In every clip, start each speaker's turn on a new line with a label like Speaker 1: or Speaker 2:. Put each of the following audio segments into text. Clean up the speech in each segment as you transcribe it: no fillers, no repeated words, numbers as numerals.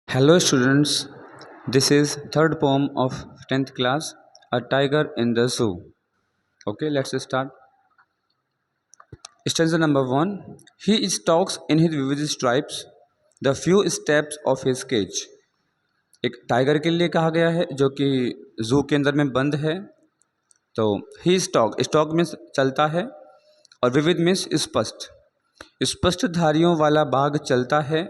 Speaker 1: Hello students, this is third poem of 10th class, A Tiger in the Zoo. Okay, let's start. Stanza number 1. He stalks in his vivid stripes the few steps of his cage. एक tiger के लिए कहा गया है जो कि जू के अंदर में बंद है। तो ही स्टॉक मीन्स चलता है और विविध मीन्स स्पष्ट धारियों वाला बाघ चलता है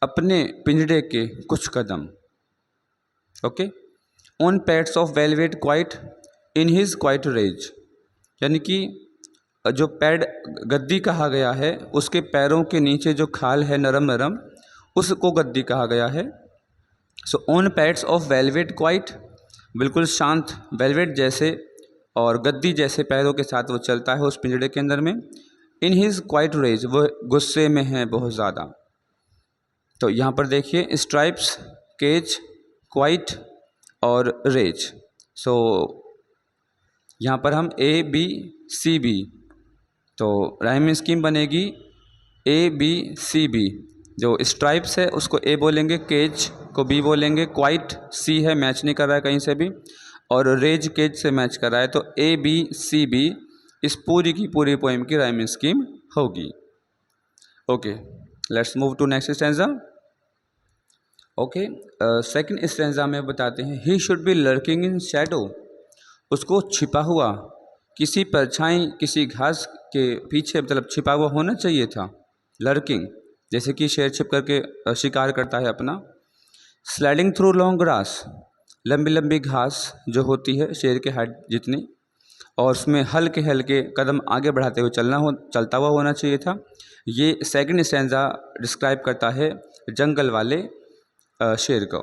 Speaker 1: अपने पिंजरे के कुछ कदम। Okay, on pads of velvet quiet in his quiet rage, यानी कि जो पैड गद्दी कहा गया है उसके पैरों के नीचे जो खाल है नरम नरम, उसको गद्दी कहा गया है। So on pads of velvet quite, बिल्कुल शांत वेलवेट जैसे और गद्दी जैसे पैरों के साथ वो चलता है उस पिंजरे के अंदर में। इन हिज क्वाइट रेज, वो गुस्से में है बहुत ज़्यादा। तो यहाँ पर देखिए स्ट्राइप्स, केज, क्वाइट और रेज। सो यहाँ पर हम ए बी सी बी, तो राइम स्कीम बनेगी ए बी सी बी। जो स्ट्राइप्स है उसको ए बोलेंगे, केज को बी बोलेंगे, क्वाइट सी है मैच नहीं कर रहा है कहीं से भी, और रेज केज से मैच कर रहा है। तो ए बी सी बी इस पूरी की पूरी पोएम की राइम स्कीम होगी। Okay, let's move to next stanza. Okay, second stanza में बताते हैं he should be lurking in shadow, उसको छिपा हुआ किसी परछाई किसी घास के पीछे मतलब छिपा हुआ होना चाहिए था। लर्किंग जैसे कि शेर छिप करके शिकार करता है अपना। स्लाइडिंग थ्रू लॉन्ग ग्रास, लंबी लंबी घास जो होती है शेर के हाइट जितनी, और उसमें हल्के हल्के कदम आगे बढ़ाते हुए चलता हुआ होना चाहिए था। ये सेकंड स्टैंजा डिस्क्राइब करता है जंगल वाले शेर को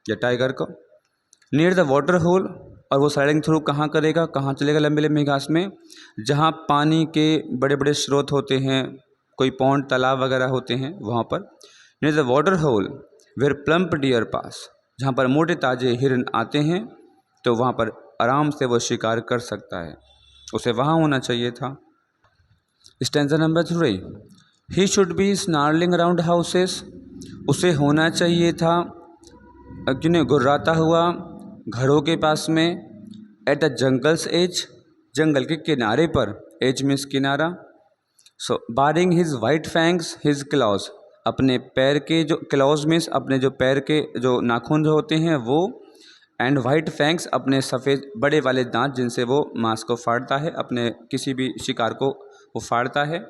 Speaker 1: या टाइगर को। नियर द वाटर होल, और वो स्लाइडिंग थ्रू कहाँ करेगा, कहाँ चलेगा लंबी लंबी घास में, जहाँ पानी के बड़े बड़े स्रोत होते हैं, कोई पौंड तालाब वगैरह होते हैं वहाँ पर। Near the water hole where plump deer pass, जहाँ पर मोटे ताजे हिरन आते हैं तो वहाँ पर आराम से वो शिकार कर सकता है, उसे वहाँ होना चाहिए था। Stanza number 3, he should B snarling around houses, उसे होना चाहिए था क्यों गुर्राता हुआ घरों के पास में। एट द जंगल्स एज, जंगल के किनारे पर, एज मीन्स किनारा। So baring his white fangs his claws, अपने पैर के जो क्लॉज मीन्स अपने जो पैर के जो नाखून जो होते हैं वो, एंड वाइट फैंग्स अपने सफ़ेद बड़े वाले दांत जिनसे वो मांस को फाड़ता है, अपने किसी भी शिकार को वो फाड़ता है।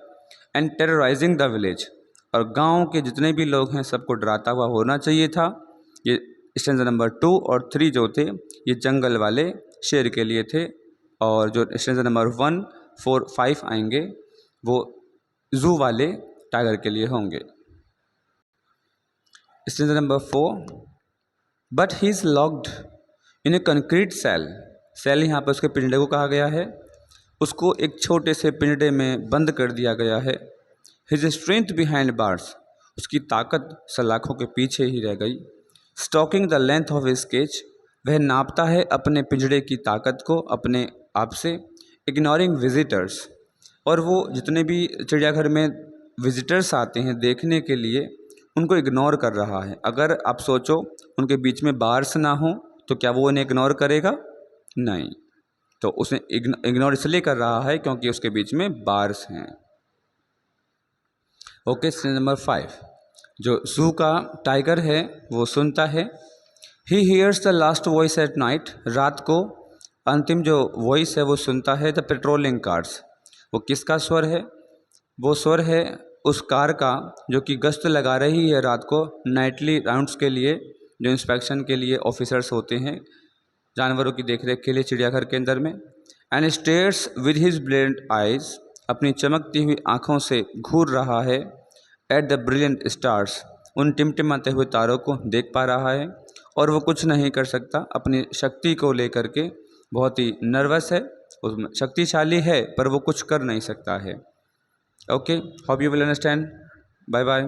Speaker 1: एंड टेरराइजिंग द विलेज, और गांव के जितने भी लोग हैं सबको डराता हुआ होना चाहिए था। ये स्टैंजा नंबर 2 और 3 जो थे ये जंगल वाले शेर के लिए थे, और जो स्टैंजा नंबर 1, 4, 5 आएंगे वो जू वाले टाइगर के लिए होंगे। Stanza number 4, but he is locked in a concrete cell, cell यहाँ पर उसके पिंजरे को कहा गया है, उसको एक छोटे से पिंजरे में बंद कर दिया गया है। हिज स्ट्रेंथ बिहाइंड बार्स, उसकी ताकत सलाखों के पीछे ही रह गई। Stalking the length of his cage, वह नापता है अपने पिंजरे की ताकत को अपने आप से। इग्नोरिंग विजिटर्स, और वो जितने भी चिड़ियाघर में विजिटर्स आते हैं देखने के लिए उनको इग्नोर कर रहा है। अगर आप सोचो उनके बीच में बार्स ना हो तो क्या वो उन्हें इग्नोर करेगा? नहीं, तो उसे इग्नोर इसलिए कर रहा है क्योंकि उसके बीच में बार्स हैं। ओके, नंबर 5, जो जू का टाइगर है वो सुनता है। He hears the last voice at night, रात को अंतिम जो वॉइस है वो सुनता है। द पेट्रोलिंग कार्स, वो किसका स्वर है? वो स्वर है उस कार का जो कि गश्त लगा रही है रात को नाइटली राउंड्स के लिए, जो इंस्पेक्शन के लिए ऑफिसर्स होते हैं जानवरों की देखरेख के लिए चिड़ियाघर के अंदर में। And stairs with his brilliant eyes, अपनी चमकती हुई आँखों से घूर रहा है। एट द ब्रिलियंट स्टार्स, उन टिमटिमाते हुए तारों को देख पा रहा है और वो कुछ नहीं कर सकता। अपनी शक्ति को लेकर के बहुत ही नर्वस है, उसमें शक्तिशाली है पर वो कुछ कर नहीं सकता है। Okay, hope you will understand. Bye bye.